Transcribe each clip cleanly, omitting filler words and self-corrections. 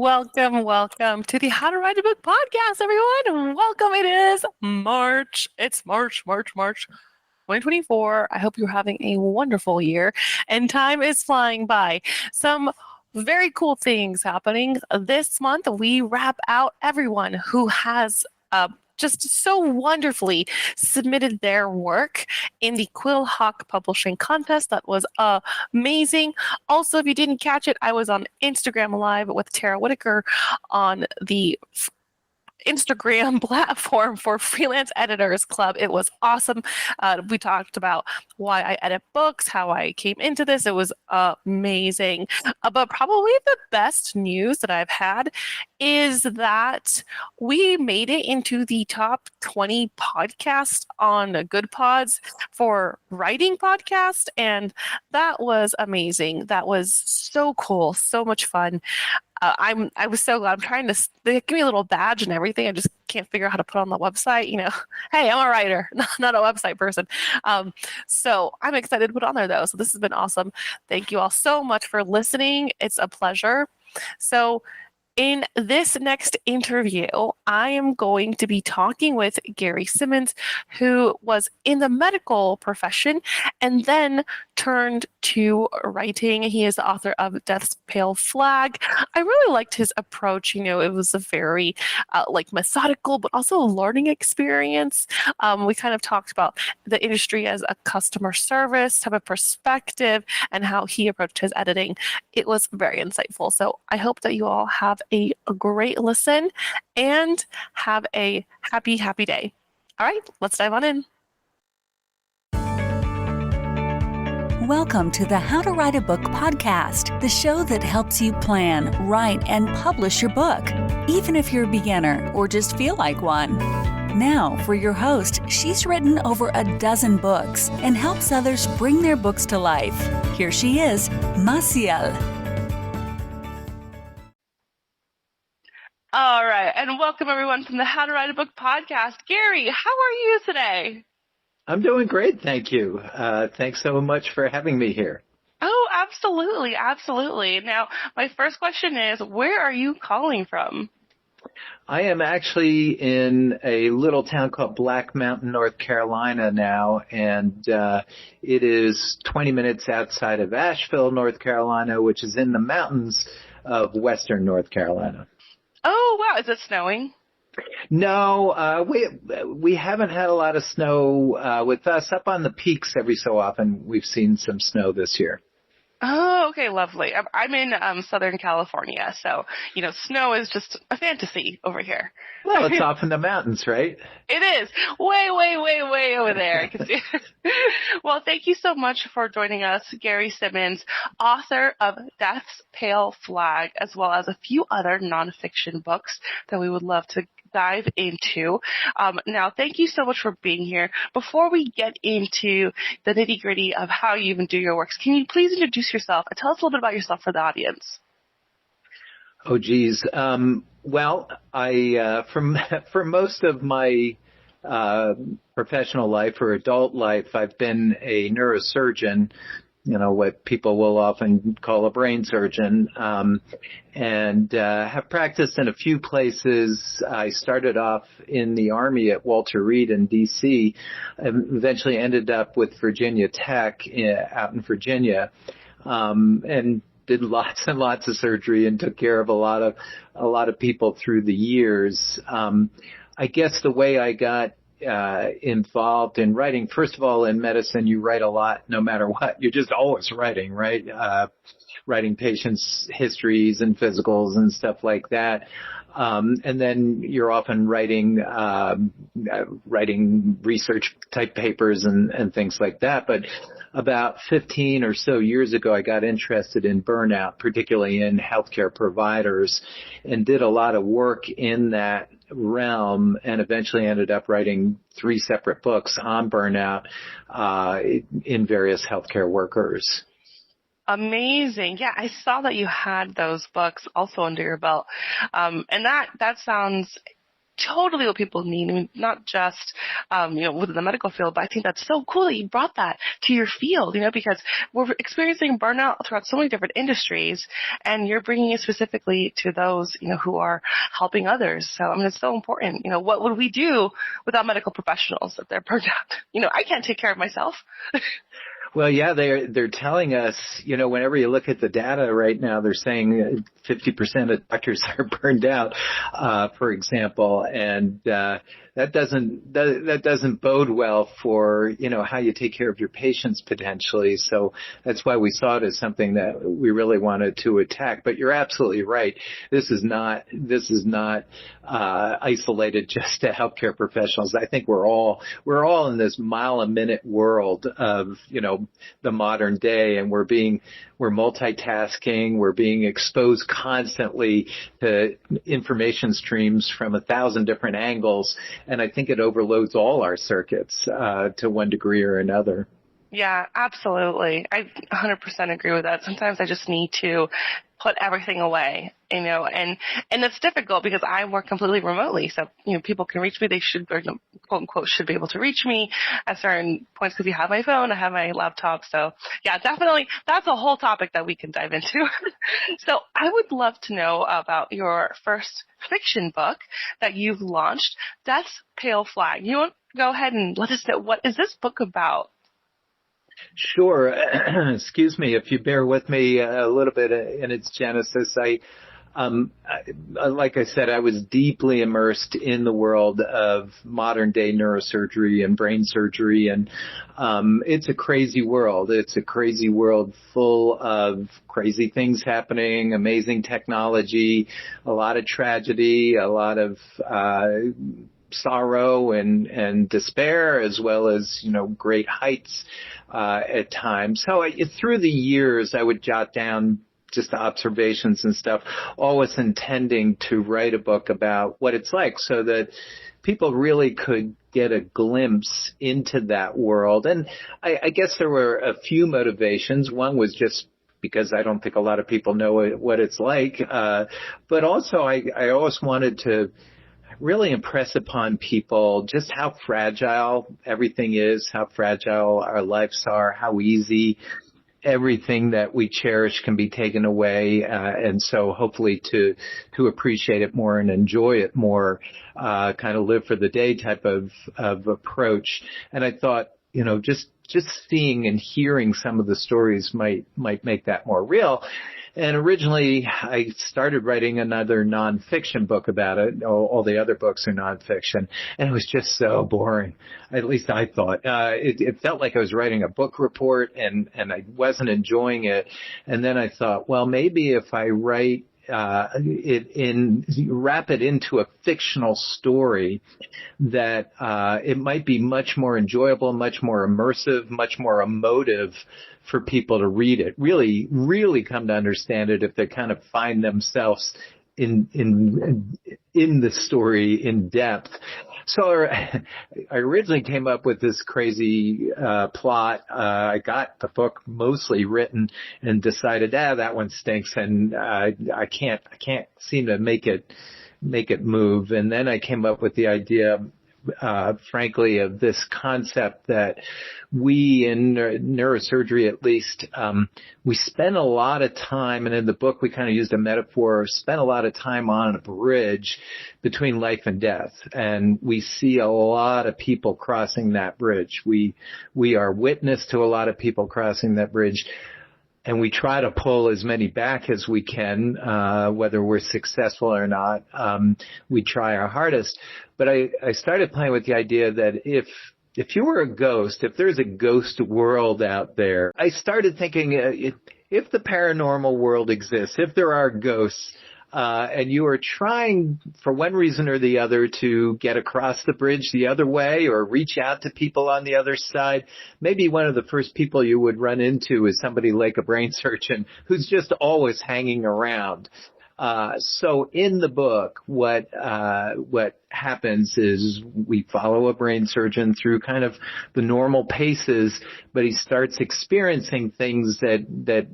Welcome to the How to Write a Book podcast, everyone. Welcome. It is March. It's March 2024. I hope you're having a wonderful year and time is flying by. Some very cool things happening this month. We wrap out everyone who has just so wonderfully submitted their work in the Quill Hawk Publishing Contest. That was amazing. Also, if you didn't catch it, I was on Instagram Live with Tara Whitaker on the Instagram platform for Freelance Editors Club. It was awesome. We talked about why I edit books, how I came into this. It was amazing. But probably the best news that I've had is that we made it into the top 20 podcasts on Good Pods for writing podcast, and that was amazing. That was so cool, so much fun. I was so glad. They give me a little badge and everything. I just can't figure out how to put on the website. Hey, I'm a writer, not a website person. So I'm excited to put it on there though. So this has been awesome. Thank you all so much for listening. It's a pleasure. So in this next interview, I am going to be talking with Gary Simonds, who was in the medical profession and then turned to writing. He is the author of Death's Pale Flag. I really liked his approach. It was a very methodical, but also a learning experience. We kind of talked about the industry as a customer service type of perspective and how he approached his editing. It was very insightful. So I hope that you all have a great listen and have a happy day. All right, let's dive on in. Welcome to the How to Write a Book podcast, the show that helps you plan, write, and publish your book, even if you're a beginner or just feel like one. Now, for your host, she's written over a dozen books and helps others bring their books to life. Here she is, Maciel. All right, and welcome everyone from the How to Write a Book podcast. Gary, how are you today? I'm doing great, thank you. Thanks so much for having me here. Oh, absolutely. Now, my first question is, where are you calling from? I am actually in a little town called Black Mountain, North Carolina now, and it is 20 minutes outside of Asheville, North Carolina, which is in the mountains of western North Carolina. Oh, wow. Is it snowing? No, we haven't had a lot of snow with us. Up on the peaks every so often, we've seen some snow this year. Oh, okay, lovely. I'm in Southern California, so, snow is just a fantasy over here. Well, it's off in the mountains, right? It is. Way over there. I can see. Well, thank you so much for joining us, Gary Simonds, author of Death's Pale Flag, as well as a few other nonfiction books that we would love to dive into. Now, thank you so much for being here. Before we get into the nitty-gritty of how you even do your works, can you please introduce yourself and tell us a little bit about yourself for the audience? Oh, geez. Well, I for most of my professional life or adult life, I've been a neurosurgeon, what people will often call a brain surgeon, and have practiced in a few places. I started off in the Army at Walter Reed in D.C., eventually ended up with Virginia Tech out in Virginia, and did lots and lots of surgery and took care of a lot of people through the years. I guess the way I got involved in writing, first of all, in medicine, you write a lot no matter what. You're just always writing, right? Writing patients' histories and physicals and stuff like that. And then you're often writing research type papers and things like that. But about 15 or so years ago, I got interested in burnout, particularly in healthcare providers, and did a lot of work in that realm, and eventually ended up writing 3 separate books on burnout in various healthcare workers. Amazing. Yeah, I saw that you had those books also under your belt. And that sounds totally what people need. I mean, not just, within the medical field, but I think that's so cool that you brought that to your field, because we're experiencing burnout throughout so many different industries, and you're bringing it specifically to those, who are helping others. So, I mean, it's so important. What would we do without medical professionals if they're burned out? I can't take care of myself. Well, yeah, they're telling us, whenever you look at the data right now, they're saying 50% of doctors are burned out, for example, and that doesn't bode well for, how you take care of your patients potentially. So that's why we saw it as something that we really wanted to attack. But you're absolutely right. This is not isolated just to healthcare professionals. I think we're all in this mile a minute world of, the modern day, and we're multitasking. We're being exposed constantly to information streams from 1,000 different angles. And I think it overloads all our circuits, to one degree or another. Yeah, absolutely. I 100% agree with that. Sometimes I just need to put everything away, and it's difficult because I work completely remotely. So, people can reach me. They should, or, quote unquote, should be able to reach me at certain points because you have my phone, I have my laptop. So yeah, definitely. That's a whole topic that we can dive into. So I would love to know about your first fiction book that you've launched, Death's Pale Flag. You want to go ahead and let us know, what is this book about? Sure. Excuse me if you bear with me a little bit in its genesis. Like I said, I was deeply immersed in the world of modern day neurosurgery and brain surgery. And it's a crazy world. It's a crazy world full of crazy things happening, amazing technology, a lot of tragedy, a lot of sorrow and despair, as well as, great heights at times. So through the years, I would jot down just observations and stuff, always intending to write a book about what it's like so that people really could get a glimpse into that world. And I guess there were a few motivations. One was just because I don't think a lot of people know what it's like. But also I always wanted to really impress upon people just how fragile everything is, how fragile our lives are, how easy everything that we cherish can be taken away. And so hopefully to appreciate it more and enjoy it more, kind of live for the day type of approach. And I thought, just seeing and hearing some of the stories might make that more real. And originally, I started writing another nonfiction book about it. All the other books are nonfiction. And it was just so boring. At least I thought. It felt like I was writing a book report, and I wasn't enjoying it. And then I thought, well, maybe if I write wrap it into a fictional story, that it might be much more enjoyable, much more immersive, much more emotive for people to read it. Really, really come to understand it if they kind of find themselves in the story in depth. So I originally came up with this crazy plot. I got the book mostly written and decided, that one stinks, and I can't seem to make it move. And then I came up with the idea, frankly, of this concept that we in neurosurgery, at least, we spend a lot of time, and in the book we kind of used a metaphor, spend a lot of time on a bridge between life and death. And we see a lot of people crossing that bridge. We are witness to a lot of people crossing that bridge. And we try to pull as many back as we can, whether we're successful or not. We try our hardest. But I started playing with the idea that if you were a ghost, if there's a ghost world out there, I started thinking, if the paranormal world exists, if there are ghosts, and you are trying for one reason or the other to get across the bridge the other way or reach out to people on the other side, maybe one of the first people you would run into is somebody like a brain surgeon who's just always hanging around. So in the book, what happens is we follow a brain surgeon through kind of the normal paces, but he starts experiencing things that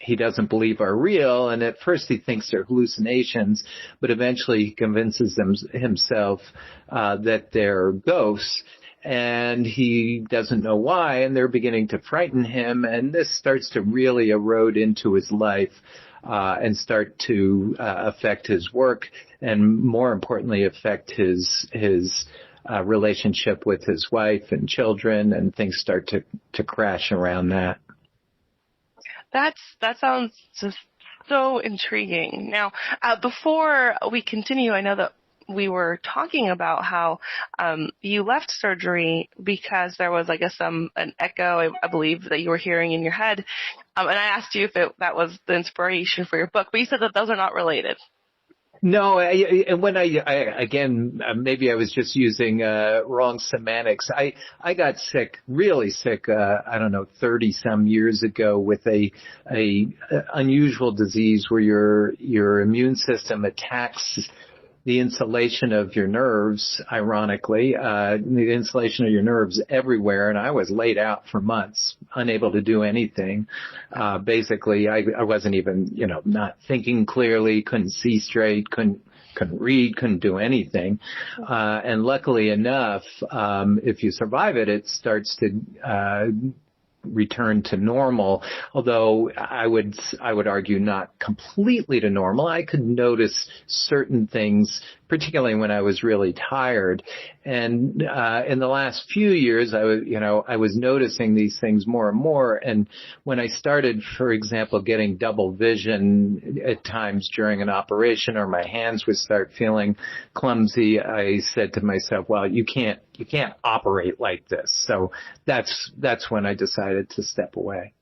he doesn't believe are real. And at first he thinks they're hallucinations, but eventually he convinces himself that they're ghosts. And he doesn't know why, and they're beginning to frighten him. And this starts to really erode into his life and start to affect his work, and more importantly, affect his relationship with his wife and children, and things start to crash around that. That sounds just so intriguing. Now, before we continue, I know that we were talking about how you left surgery because there was, I guess, an echo, I believe, that you were hearing in your head. And I asked you if that was the inspiration for your book, but you said that those are not related. No, and when again, maybe I was just using wrong semantics. I got sick, really sick, 30 some years ago with a unusual disease where your immune system attacks the insulation of your nerves, ironically, the insulation of your nerves everywhere. And I was laid out for months, unable to do anything. Basically, I wasn't even, not thinking clearly, couldn't see straight, couldn't read, couldn't do anything. And luckily enough, if you survive it, it starts to, return to normal, although I would argue not completely to normal. I could notice certain things, particularly when I was really tired. And in the last few years, I was noticing these things more and more. And when I started, for example, getting double vision at times during an operation, or my hands would start feeling clumsy, I said to myself, well, you can't operate like this. So that's when I decided to step away.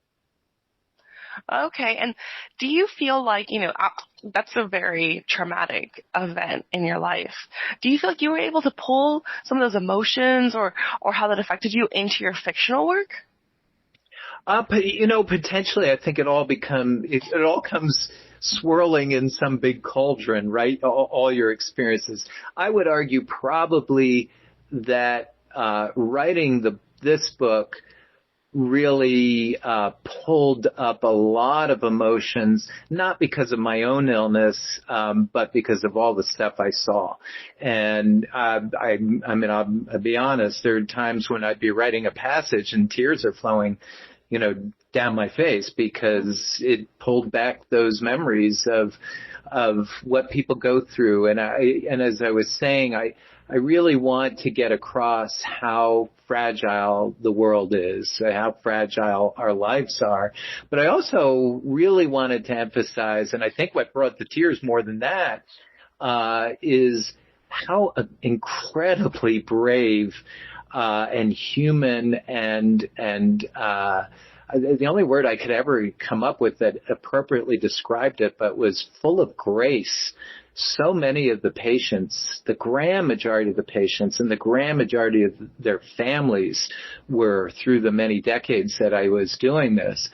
Okay. And do you feel like, that's a very traumatic event in your life. Do you feel like you were able to pull some of those emotions or how that affected you into your fictional work? Potentially, I think it all comes swirling in some big cauldron, right? All your experiences. I would argue probably that writing this book really pulled up a lot of emotions, not because of my own illness, but because of all the stuff I saw. And I'll be honest, there are times when I'd be writing a passage and tears are flowing, down my face, because it pulled back those memories of what people go through. And as I was saying, I really want to get across how fragile the world is, how fragile our lives are. But I also really wanted to emphasize, and I think what brought the tears more than that, is how incredibly brave and human and the only word I could ever come up with that appropriately described it, but was full of grace. So many of the patients, the grand majority of the patients and the grand majority of their families were, through the many decades that I was doing this.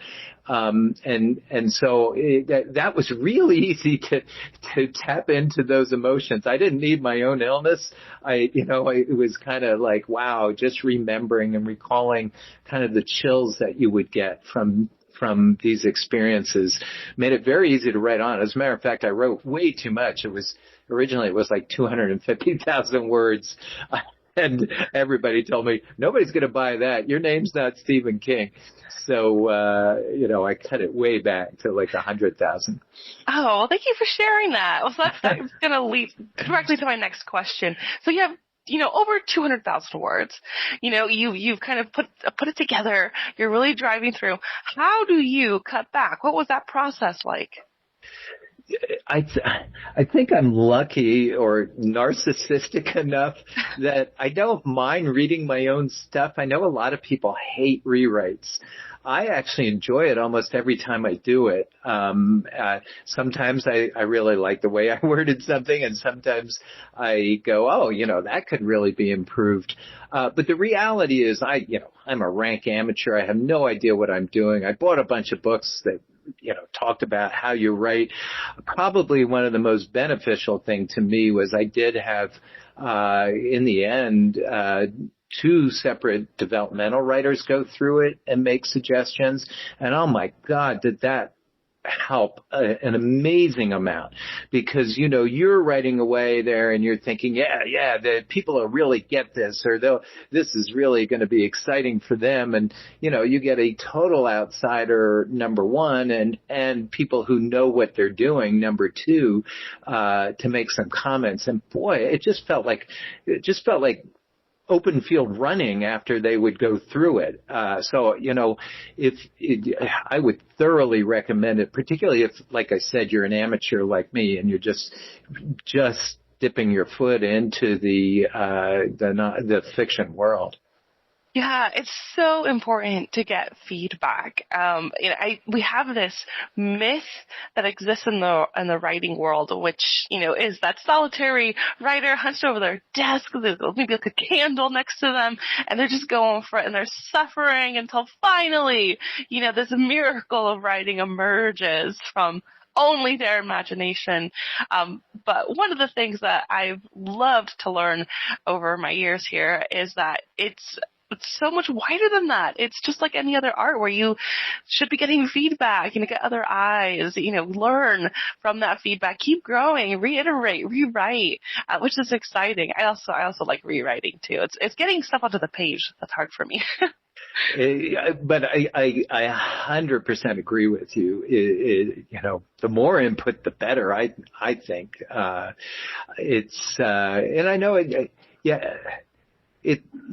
And so that was really easy to tap into those emotions. I didn't need my own illness. It was kind of like, wow, just remembering and recalling kind of the chills that you would get from these experiences made it very easy to write on. As a matter of fact, I wrote way too much. Originally it was like 250,000 words. And everybody told me, nobody's going to buy that. Your name's not Stephen King. So, I cut it way back to like 100,000. Oh, well, thank you for sharing that. Well, so that's going to lead directly to my next question. So you have, over 200,000 words. You've kind of put it together. You're really driving through. How do you cut back? What was that process like? I think I'm lucky or narcissistic enough that I don't mind reading my own stuff. I know a lot of people hate rewrites. I actually enjoy it almost every time I do it. Sometimes I really like the way I worded something, and sometimes I go, oh, that could really be improved. But the reality is I'm a rank amateur. I have no idea what I'm doing. I bought a bunch of books that talked about how you write. Probably one of the most beneficial thing to me was I did have, in the end, two separate developmental writers go through it and make suggestions. And oh my God, did that help an amazing amount, because, you're writing away there and you're thinking, the people will really get this, or this is really going to be exciting for them. And, you get a total outsider, number one, and people who know what they're doing, number two, to make some comments. And boy, it just felt like open field running after they would go through it. So, I would thoroughly recommend it, particularly if, like I said, you're an amateur like me and you're just dipping your foot into the fiction world. Yeah, it's so important to get feedback. We have this myth that exists in the writing world, which, is that solitary writer hunched over their desk with maybe like a candle next to them, and they're just going for it, and they're suffering until finally, this miracle of writing emerges from only their imagination. But one of the things that I've loved to learn over my years here is that it's so much wider than that. It's just like any other art where you should be getting feedback, get other eyes, learn from that feedback, keep growing, reiterate, rewrite, which is exciting. I also like rewriting too. It's getting stuff onto the page that's hard for me. But I 100% agree with you. The more input, the better. I think it's and I know it. Yeah.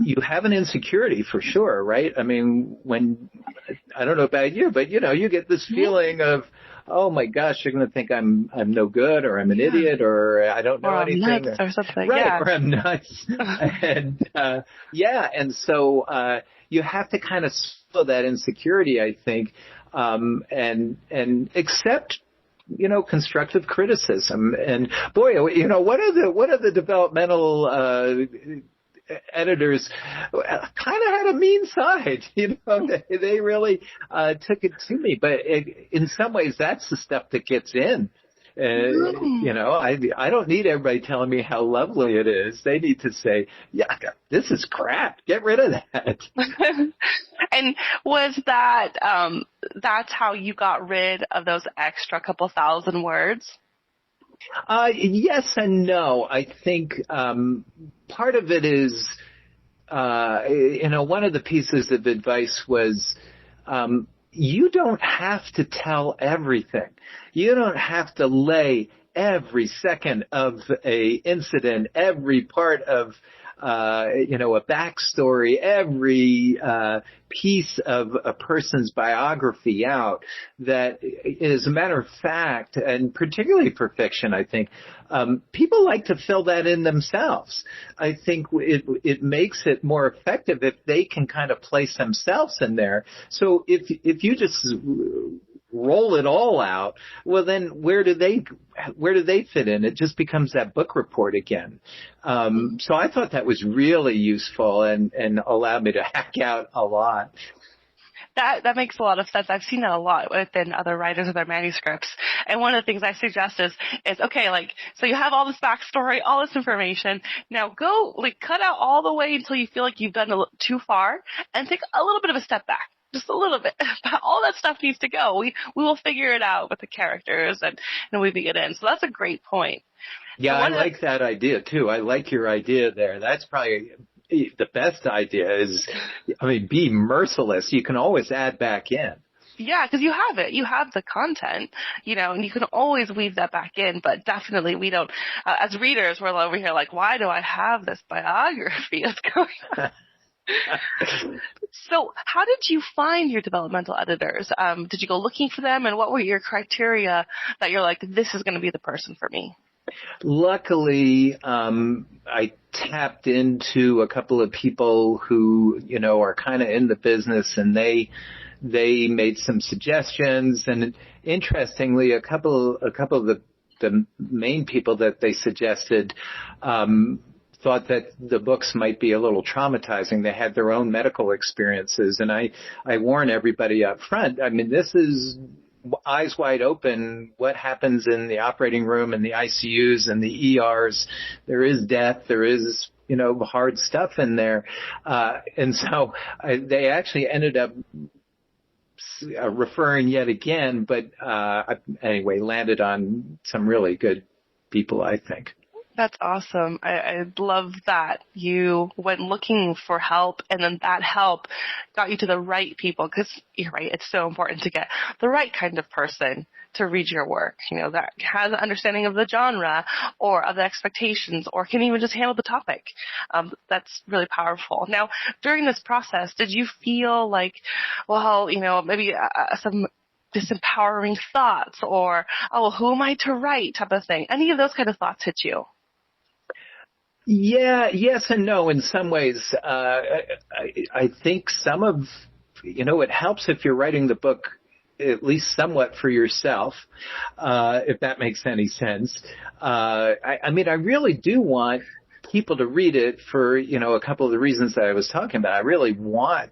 You have an insecurity for sure, right? I mean, I don't know about you, but you get this feeling of, oh my gosh, you're going to think I'm no good, or I'm an idiot, or I don't know or anything, I'm nuts or something, right? Or I'm nuts, and and so you have to kind of swallow that insecurity, I think, and accept constructive criticism. And boy, what are the developmental editors kind of had a mean side, they really took it to me, but in some ways that's the stuff that gets in. I don't need everybody telling me how lovely it is. They need to say, yeah, this is crap, get rid of that. And was that that's how you got rid of those extra couple thousand words? Yes and no. I think part of it is, one of the pieces of advice was, you don't have to tell everything. You don't have to lay every second of a incident, every part of a backstory, every piece of a person's biography out. That, as a matter of fact, and particularly for fiction, I think, people like to fill that in themselves. I think it makes it more effective if they can kind of place themselves in there. So if you just roll it all out, well then where do they fit in? It just becomes that book report again. So I thought that was really useful and allowed me to hack out a lot. That makes a lot of sense. I've seen that a lot within other writers of their manuscripts. And one of the things I suggest is okay, so you have all this backstory, all this information. Now go, cut out all the way until you feel like you've done too far, and take a little bit of a step back. Just a little bit. All that stuff needs to go. We will figure it out with the characters and weaving it in. So that's a great point. Yeah, I like that idea too. I like your idea there. That's probably the best idea is, be merciless. You can always add back in. Yeah, because you have it. You have the content, and you can always weave that back in. But definitely we don't, as readers, we're over here why do I have this biography that's going on? So how did you find your developmental editors? Did you go looking for them, and what were your criteria that you're this is going to be the person for me? Luckily, I tapped into a couple of people who, are kind of in the business, and they made some suggestions. And interestingly, a couple of the main people that they suggested, thought that the books might be a little traumatizing. They had their own medical experiences. And I warn everybody up front, this is eyes wide open. What happens in the operating room and the ICUs and the ERs? There is death. There is, hard stuff in there. And so they actually ended up referring yet again, but anyway, landed on some really good people, I think. That's awesome. I love that you went looking for help, and then that help got you to the right people, because you're right, it's so important to get the right kind of person to read your work, that has an understanding of the genre or of the expectations, or can even just handle the topic. That's really powerful. Now, during this process, did you feel like, well, maybe some disempowering thoughts, or, oh, well, who am I to write type of thing? Any of those kind of thoughts hit you? Yeah, yes and no. In some ways, I think some of, it helps if you're writing the book at least somewhat for yourself, if that makes any sense. I mean, I really do want people to read it for, a couple of the reasons that I was talking about. I really want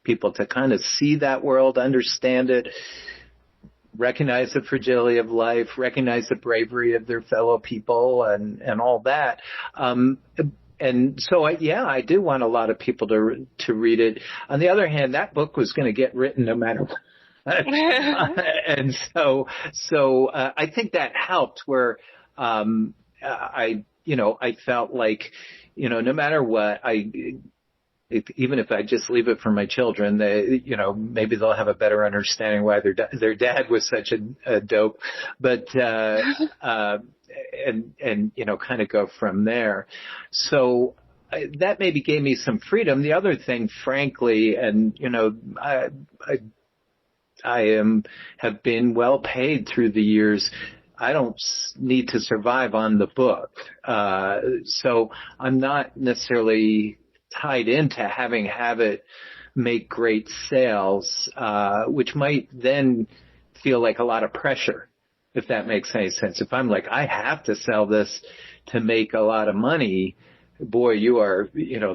people to kind of see that world, understand it, recognize the fragility of life, recognize the bravery of their fellow people, and all that. And so, I do want a lot of people to read it. On the other hand, that book was going to get written no matter what. And so I think that helped, where I felt like, no matter what, even if I just leave it for my children, they, maybe they'll have a better understanding why their dad was such a dope, but, and kind of go from there. So that maybe gave me some freedom. The other thing, frankly, and, I have been well paid through the years. I don't need to survive on the book. So I'm not necessarily tied into have it make great sales, which might then feel like a lot of pressure, if that makes any sense. If I'm like, I have to sell this to make a lot of money, boy,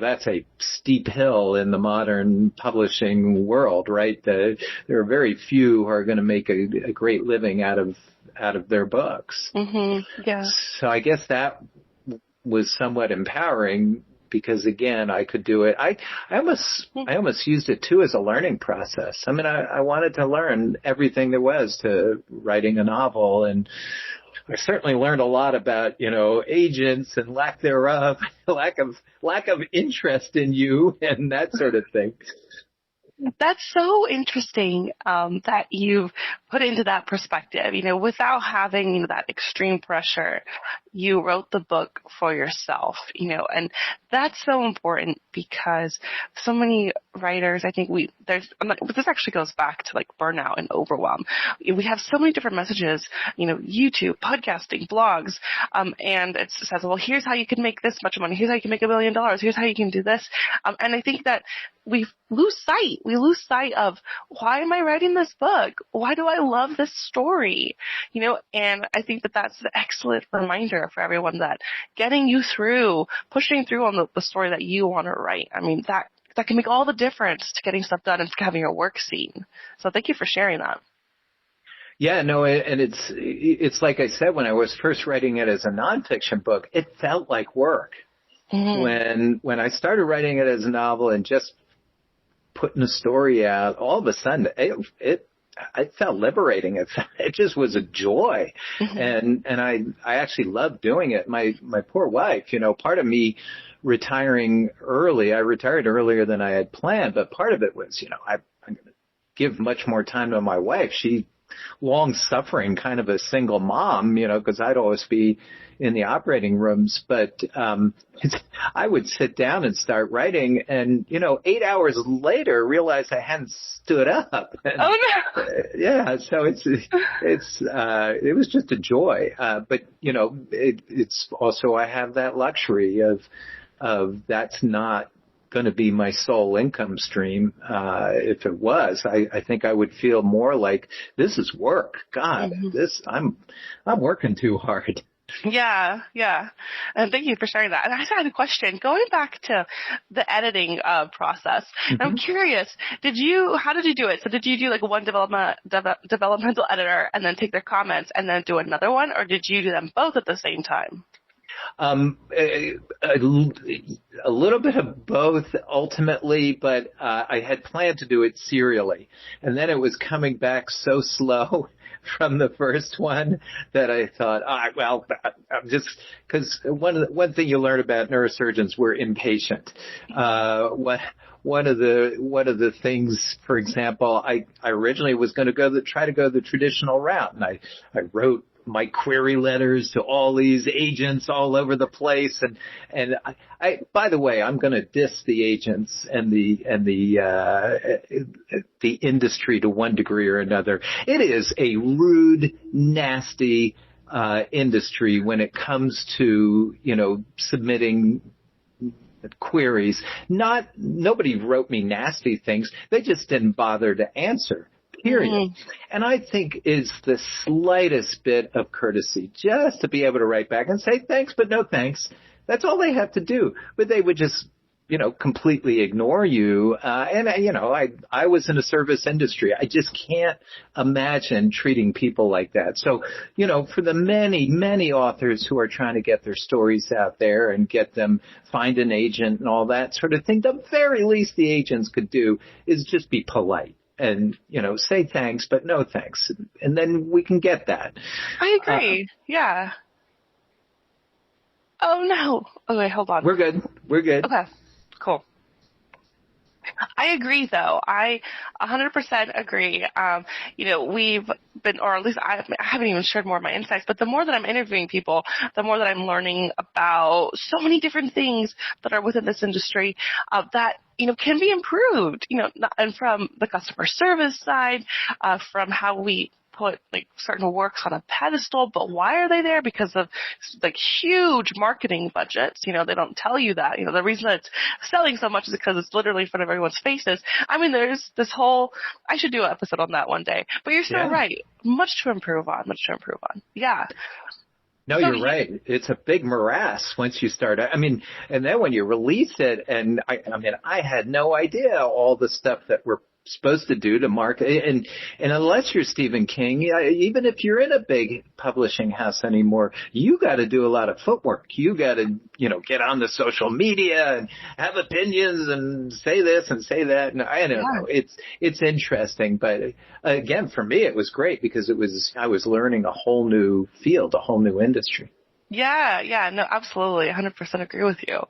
that's a steep hill in the modern publishing world, right? There are very few who are going to make a great living out of their books. Mm-hmm. Yeah. So I guess that was somewhat empowering, because again, I could do it. I almost used it too as a learning process. I mean, I wanted to learn everything there was to writing a novel, and I certainly learned a lot about, agents and lack thereof, lack of interest in you and that sort of thing. That's so interesting that you've put into that perspective. Without having that extreme pressure, you wrote the book for yourself, and that's so important, because so many writers, I think this actually goes back to like burnout and overwhelm. We have so many different messages, YouTube, podcasting, blogs, and it says, well, here's how you can make this much money. Here's how you can make $1 million. Here's how you can do this. And I think that we lose sight of, why am I writing this book? Why do I love this story? And I think that that's an excellent reminder for everyone, that getting you through, pushing through on the story that you want to write. I mean, that can make all the difference to getting stuff done and having your work seen. So thank you for sharing that. Yeah, no, and it's like I said, when I was first writing it as a nonfiction book, it felt like work. Mm-hmm. When I started writing it as a novel and just putting a story out, all of a sudden I felt liberating. It just was a joy. Mm-hmm. And I actually loved doing it. My poor wife, part of me retiring early, I retired earlier than I had planned, but part of it was, I'm going to give much more time to my wife. She long suffering kind of a single mom, because I'd always be in the operating rooms, but I would sit down and start writing, and 8 hours later realize I hadn't stood up. And, oh no! Yeah, so it was just a joy. But it's also, I have that luxury of that's not going to be my sole income stream. If it was, I think I would feel more like this is work. God, mm-hmm. I'm working too hard. Yeah. And thank you for sharing that. And I had a question going back to the editing process. Mm-hmm. I'm curious, how did you do it? So did you do like one developmental editor and then take their comments and then do another one, or did you do them both at the same time? A little bit of both ultimately, but I had planned to do it serially. And then it was coming back so slow from the first one that I thought, I'm just, because one thing you learn about neurosurgeons, we're impatient. One of the things, for example, I originally was going to try to go the traditional route, and I wrote my query letters to all these agents all over the place, and I by the way, I'm going to diss the agents and the industry to one degree or another. It is a rude, nasty industry when it comes to submitting queries. Nobody wrote me nasty things. They just didn't bother to answer. Period. Mm-hmm. And I think it's the slightest bit of courtesy just to be able to write back and say thanks, but no thanks. That's all they have to do. But they would just, completely ignore you. I was in a service industry. I just can't imagine treating people like that. So, for the many, many authors who are trying to get their stories out there and get them, find an agent and all that sort of thing, the very least the agents could do is just be polite. And, say thanks, but no thanks. And then we can get that. I agree. Yeah. Oh, no. Okay, hold on. We're good. Okay, cool. I agree, though. I 100% agree. We've been, or at least I haven't even shared more of my insights, but the more that I'm interviewing people, the more that I'm learning about so many different things that are within this industry that, can be improved, and from the customer service side, from how we put certain works on a pedestal, but why are they there? Because of huge marketing budgets. They don't tell you that. The reason that it's selling so much is because it's literally in front of everyone's faces. I mean, there's this whole, I should do an episode on that one day, but you're so right. Much to improve on. Yeah. No, you're right. It's a big morass once you start. I mean, and then when you release it, and I had no idea all the stuff that we're supposed to do to market. And unless you're Stephen King, even if you're in a big publishing house anymore, you got to do a lot of footwork. You got to, get on the social media and have opinions and say this and say that. And I don't know. It's interesting. But again, for me, it was great because I was learning a whole new field, a whole new industry. Yeah, no, absolutely. 100% agree with you.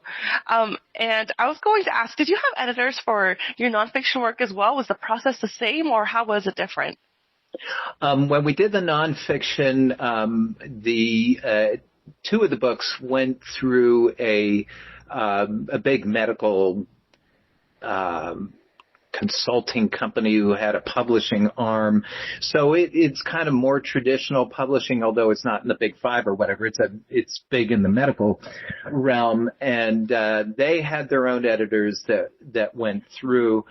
And I was going to ask, did you have editors for your nonfiction work as well? Was the process the same or how was it different? When we did the nonfiction, the two of the books went through a big medical consulting company who had a publishing arm. So it's kind of more traditional publishing, although it's not in the big five or whatever. It's big in the medical realm. And they had their own editors that went through.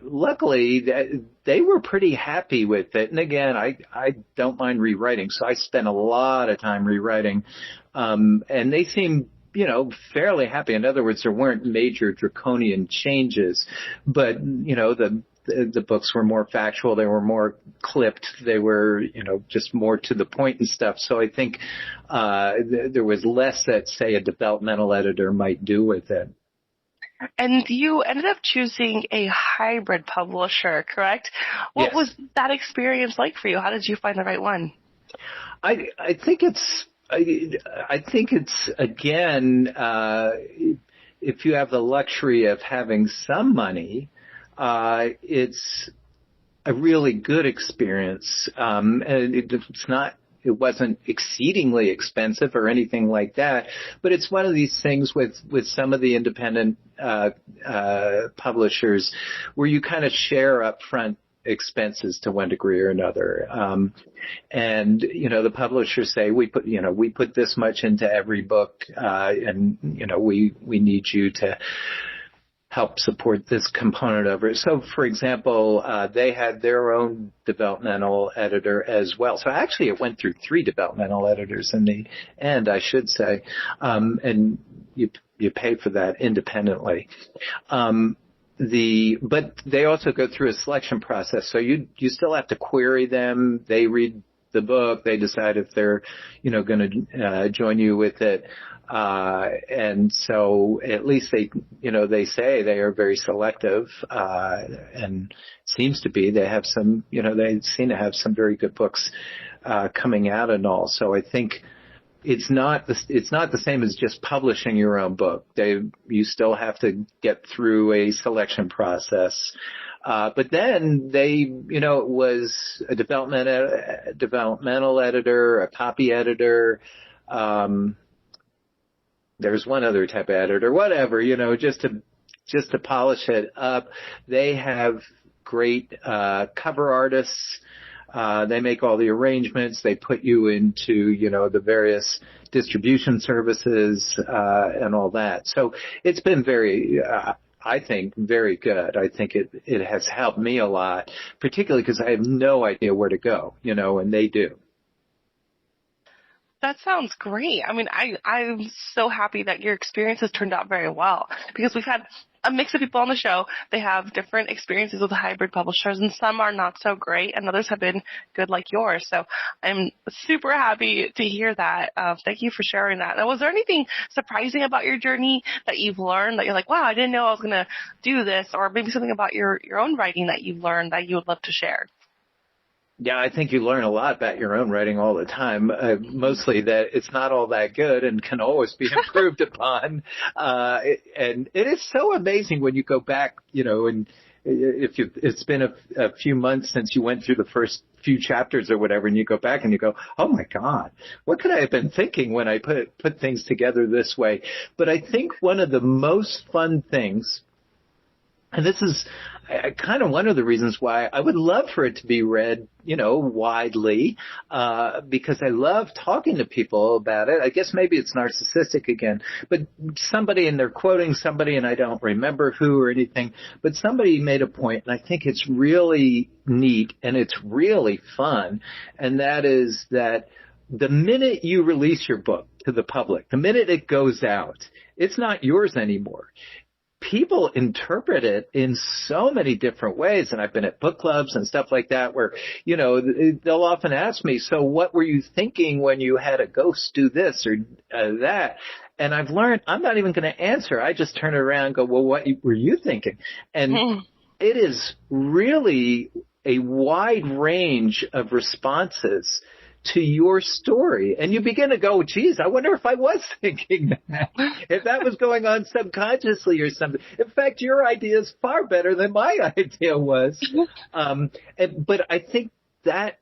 Luckily, they were pretty happy with it. And again, I don't mind rewriting. So I spent a lot of time rewriting. And they seemed fairly happy. In other words, there weren't major draconian changes, but, the books were more factual. They were more clipped. They were, just more to the point and stuff. So I think, there was less that, say, a developmental editor might do with it. And you ended up choosing a hybrid publisher, correct? What was that experience like for you? How did you find the right one? I think it's again, if you have the luxury of having some money, it's a really good experience. And it wasn't exceedingly expensive or anything like that, but it's one of these things with some of the independent publishers where you kind of share upfront expenses to one degree or another. And, the publishers say, we put this much into every book, and, we need you to help support this component of it. So, for example, they had their own developmental editor as well. So actually it went through 3 developmental editors in the end, I should say. And you pay for that independently. But they also go through a selection process. So you still have to query them. They read the book. They decide if they're, going to join you with it. And so at least they say they are very selective, and seems to be. They have some, they seem to have some very good books, coming out and all. So I think it's not the same as just publishing your own book. You still have to get through a selection process. But then it was a developmental editor, a copy editor, there's one other type of editor, whatever, just to polish it up. They have great cover artists. They make all the arrangements. They put you into, the various distribution services and all that. So it's been very, I think, very good. I think it has helped me a lot, particularly because I have no idea where to go, and they do. That sounds great. I mean, I'm so happy that your experience has turned out very well, because we've had a mix of people on the show. They have different experiences with hybrid publishers, and some are not so great, and others have been good like yours. So I'm super happy to hear that. Thank you for sharing that. Now, was there anything surprising about your journey that you've learned that you're like, wow, I didn't know I was going to do this, or maybe something about your own writing that you've learned that you would love to share? Yeah, I think you learn a lot about your own writing all the time, mostly that it's not all that good and can always be improved upon. And it is so amazing when you go back, and it's been a few months since you went through the first few chapters or whatever, and you go back and you go, oh my God, what could I have been thinking when I put things together this way? But I think one of the most fun things, and this is kind of one of the reasons why I would love for it to be read, widely, because I love talking to people about it. I guess maybe it's narcissistic again, but and they're quoting somebody, and I don't remember who or anything, but somebody made a point, and I think it's really neat and it's really fun. And that is that the minute you release your book to the public, the minute it goes out, it's not yours anymore. People interpret it in so many different ways. And I've been at book clubs and stuff like that where, they'll often ask me, so what were you thinking when you had a ghost do this or that? And I've learned I'm not even going to answer. I just turn around and go, well, what were you thinking? And it is really a wide range of responses to your story. And you begin to go, geez, I wonder if I was thinking that, if that was going on subconsciously or something. In fact, your idea is far better than my idea was. But I think that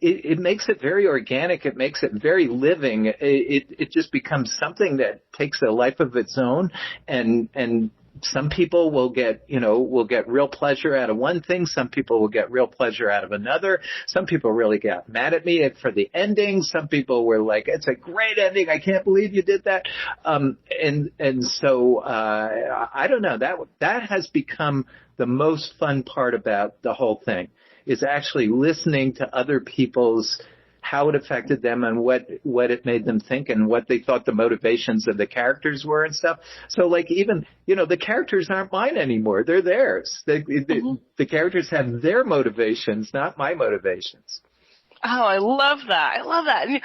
it makes it very organic. It makes it very living. It just becomes something that takes a life of its own, and some people will get real pleasure out of one thing. Some people will get real pleasure out of another. Some people really got mad at me for the ending. Some people were like, it's a great ending. I can't believe you did that. So I don't know. That has become the most fun part about the whole thing, is actually listening to other people's, how it affected them and what it made them think and what they thought the motivations of the characters were and stuff. So like even, the characters aren't mine anymore. They're theirs. The characters have their motivations, not my motivations. Oh, I love that. I love that. And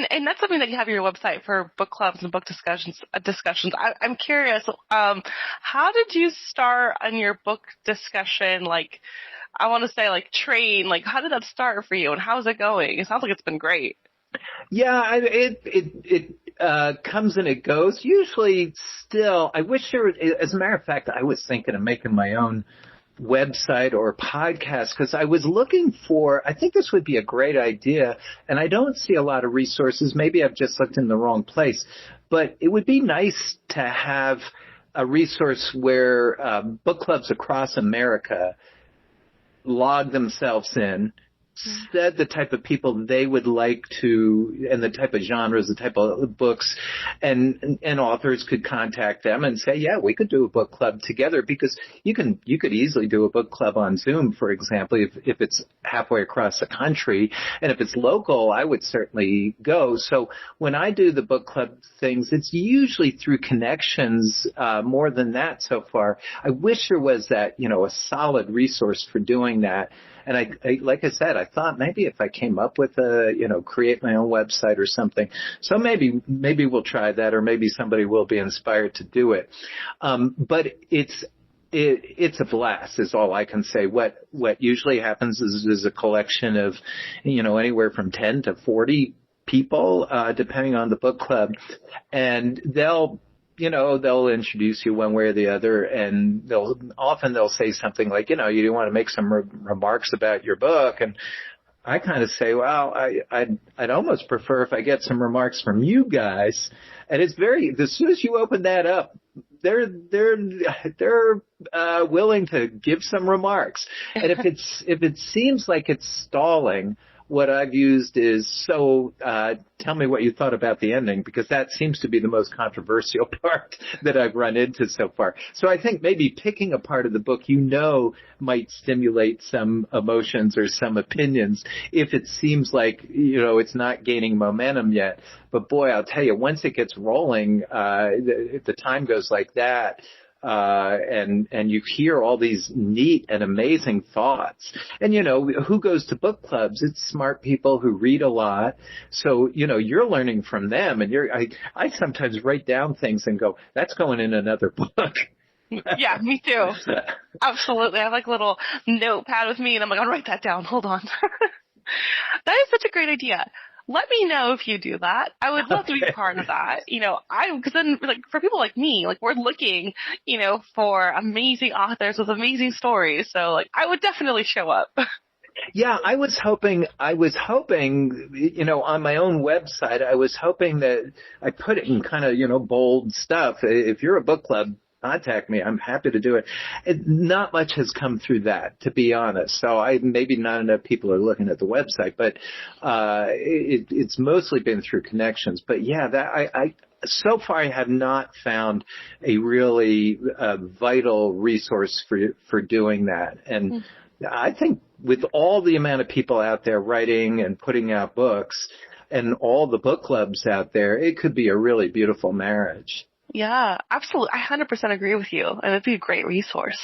and that's something that you have on your website for book clubs and book discussions. I'm curious, how did you start on your book discussion? Like, I want to say train, how did that start for you and how's it going? It sounds like it's been great. Yeah, it comes and it goes. Usually still, I wish there was, as a matter of fact, I was thinking of making my own website or podcast because I was looking for, I think this would be a great idea, and I don't see a lot of resources. Maybe I've just looked in the wrong place, but it would be nice to have a resource where book clubs across America log themselves in, said the type of people they would like to, and the type of genres, the type of books, and authors could contact them and say, yeah, we could do a book club together, because you could easily do a book club on Zoom, for example, if it's halfway across the country. And if it's local, I would certainly go. So when I do the book club things, it's usually through connections, more than that so far. I wish there was that, a solid resource for doing that. And like I said, I thought maybe if I came up with create my own website or something. So maybe we'll try that, or maybe somebody will be inspired to do it. But it's a blast is all I can say. What usually happens is a collection of, anywhere from 10 to 40 people, depending on the book club, and they'll introduce you one way or the other, and they'll say something like, you do want to make some remarks about your book, and I kind of say, well, I'd almost prefer if I get some remarks from you guys. And it's as soon as you open that up, they're willing to give some remarks. And if it seems like it's stalling, what I've used is, tell me what you thought about the ending, because that seems to be the most controversial part that I've run into so far. So I think maybe picking a part of the book might stimulate some emotions or some opinions if it seems like, it's not gaining momentum yet. But boy, I'll tell you, once it gets rolling, if the time goes like that, and you hear all these neat and amazing thoughts. And, who goes to book clubs? It's smart people who read a lot. So, you're learning from them. And I sometimes write down things and go, that's going in another book. Yeah, me too. Absolutely. I have like a little notepad with me, and I'm like, I'll write that down. Hold on. That is such a great idea. Let me know if you do that. I would love to be part of that. Because then, for people like me, we're looking, for amazing authors with amazing stories. So, I would definitely show up. Yeah, I was hoping, on my own website, I was hoping that I put it in kind of, bold stuff. If you're a book club, contact me. I'm happy to do it. Not much has come through that, to be honest. So maybe not enough people are looking at the website, but it's mostly been through connections. But yeah, so far I have not found a really vital resource for doing that. And I think with all the amount of people out there writing and putting out books and all the book clubs out there, it could be a really beautiful marriage. Yeah, absolutely. I 100% agree with you. And it'd be a great resource.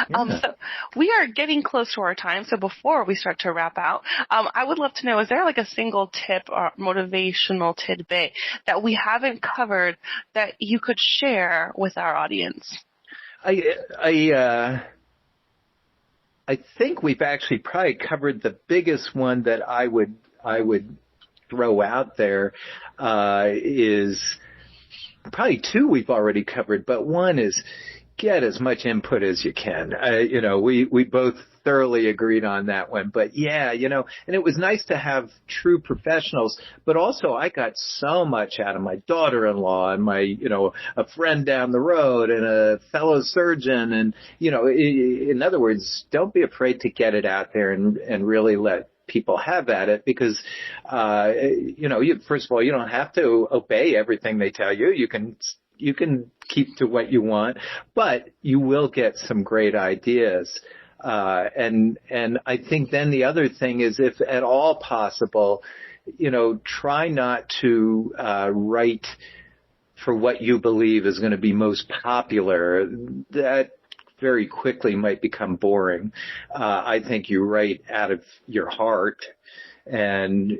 Yeah. So we are getting close to our time. So before we start to wrap out, I would love to know, is there a single tip or motivational tidbit that we haven't covered that you could share with our audience? I think we've actually probably covered the biggest one that I would throw out there, is probably two we've already covered, but one is get as much input as you can. We both thoroughly agreed on that one, but yeah, and it was nice to have true professionals, but also I got so much out of my daughter-in-law and my, a friend down the road and a fellow surgeon. And, in other words, don't be afraid to get it out there and really let people have at it, because, first of all, you don't have to obey everything they tell you. You can keep to what you want, but you will get some great ideas. And I think then the other thing is, if at all possible, try not to write for what you believe is going to be most popular. That very quickly might become boring. I think you write out of your heart and,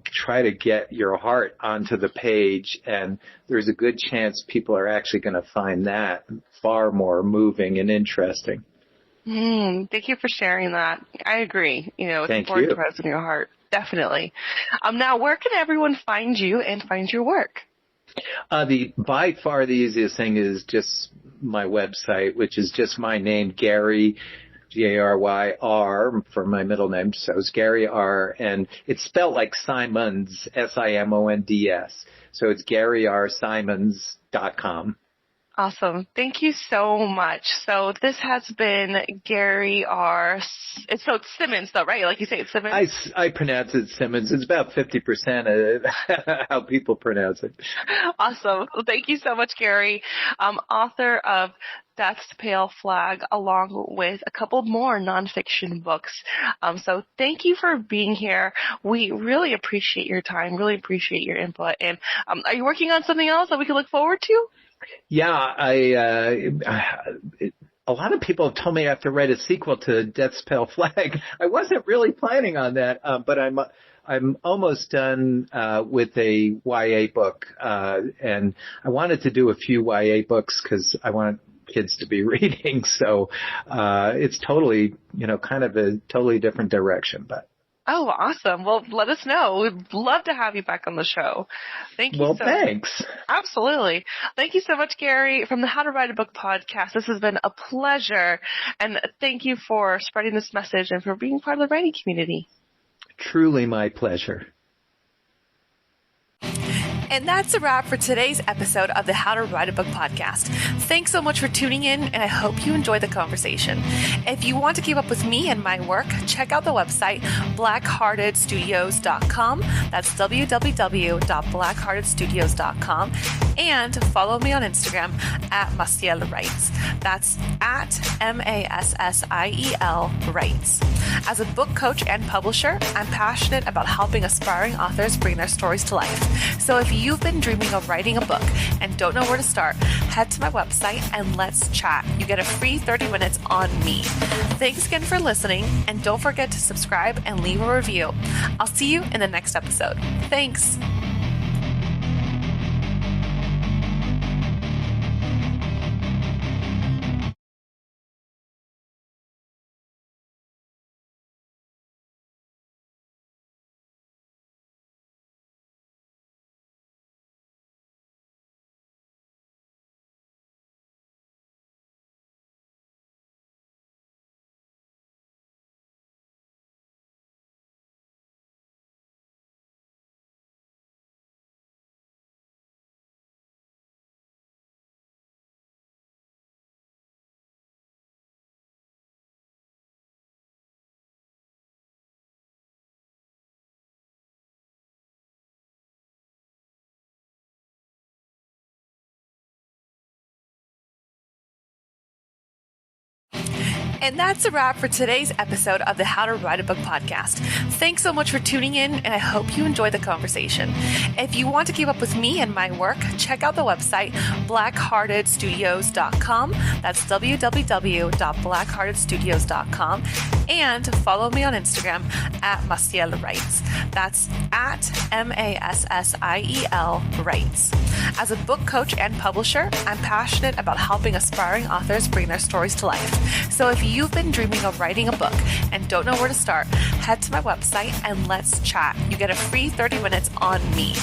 try to get your heart onto the page. And there's a good chance people are actually going to find that far more moving and interesting. Thank you for sharing that. I agree. It's important to write from your heart. Definitely. Now, where can everyone find you and find your work? By far the easiest thing is just my website, which is just my name, Gary, G-A-R-Y-R, for my middle name. So it's Gary R. And it's spelled like Simonds, S-I-M-O-N-D-S. So it's GaryRSimonds.com. Awesome. Thank you so much. So this has been Gary R. It's Simonds, though, right? Like you say, it's Simonds? I pronounce it Simonds. It's about 50% of how people pronounce it. Awesome. Well, thank you so much, Gary. Author of Death's Pale Flag, along with a couple more nonfiction books. So thank you for being here. We really appreciate your time, really appreciate your input. And are you working on something else that we can look forward to? Yeah, a lot of people have told me I have to write a sequel to Death's Pale Flag. I wasn't really planning on that, but I'm almost done with a YA book, and I wanted to do a few YA books because I want kids to be reading. So it's totally, kind of a totally different direction, but. Oh, awesome. Well, let us know. We'd love to have you back on the show. Thank you. Well, thanks. Absolutely. Thank you so much, Gary, from the How to Write a Book podcast. This has been a pleasure. And thank you for spreading this message and for being part of the writing community. Truly my pleasure. And that's a wrap for today's episode of the How to Write a Book podcast. Thanks so much for tuning in, and I hope you enjoyed the conversation. If you want to keep up with me and my work, check out the website blackheartedstudios.com. That's www.blackheartedstudios.com. And follow me on Instagram at Massiel Writes. That's at MASSIEL Writes. As a book coach and publisher, I'm passionate about helping aspiring authors bring their stories to life. So if you've been dreaming of writing a book and don't know where to start, head to my website and let's chat. You get a free 30 minutes on me. Thanks again for listening, and don't forget to subscribe and leave a review. I'll see you in the next episode. Thanks. And that's a wrap for today's episode of the How to Write a Book podcast. Thanks so much for tuning in, and I hope you enjoyed the conversation. If you want to keep up with me and my work, check out the website blackheartedstudios.com. That's www.blackheartedstudios.com. And follow me on Instagram at Massiel Writes. That's at MASSIEL Writes. As a book coach and publisher, I'm passionate about helping aspiring authors bring their stories to life. So if you've been dreaming of writing a book and don't know where to start, head to my website and let's chat. You get a free 30 minutes on me.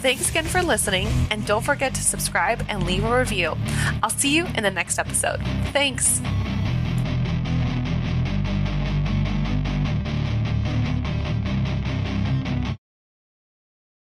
Thanks again for listening, and don't forget to subscribe and leave a review. I'll see you in the next episode. Thanks.